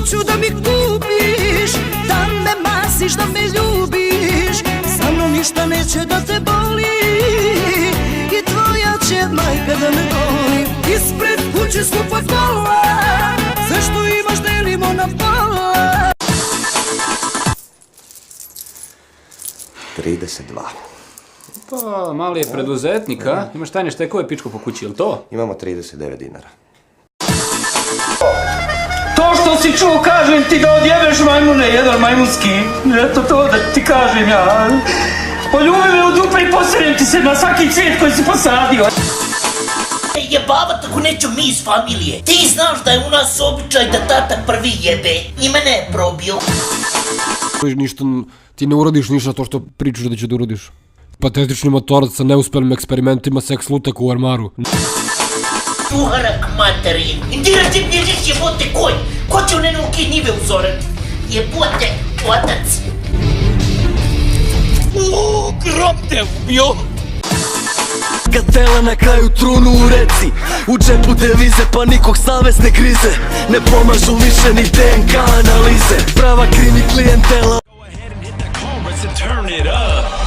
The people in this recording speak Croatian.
Hoću da mi kupiš, da me masiš, da me ljubiš. Sa mnom ništa neće da te boli i tvoja će majka da me voli. Ispred kuće skupa kola, sve što imaš delimo na pola. 32. Pa, mali je preduzetnik, a? Imaš tajne štekove pičko po kući, ili to? Imamo 39 dinara. To što si čuo, kažem ti da odjebeš majmune, jedan majmunski. Eto to da ti kažem ja. Poljubi me u dupe i posredim ti se na svaki cvijet koji si posadio. Jebavat ako neću mi iz familije. Ti znaš da je u nas običaj da tata prvi jebe. I mene je probio. Ti ne uradiš ništa to što pričaš da će da uradiš. Patetični motorac sa neuspelim eksperimentima, seks lutak u ormaru. Uharak materin. Indira ti bježiš jebote konj. Ko će u nenuke njive uzorat? Jebote, otac. Grom te ubio. Gatela na kraju trunu u reci, u džepu devize pa nikog savest ne grize. Ne pomažu više ni DNK analize, prava krimi klijentela. Turn it up.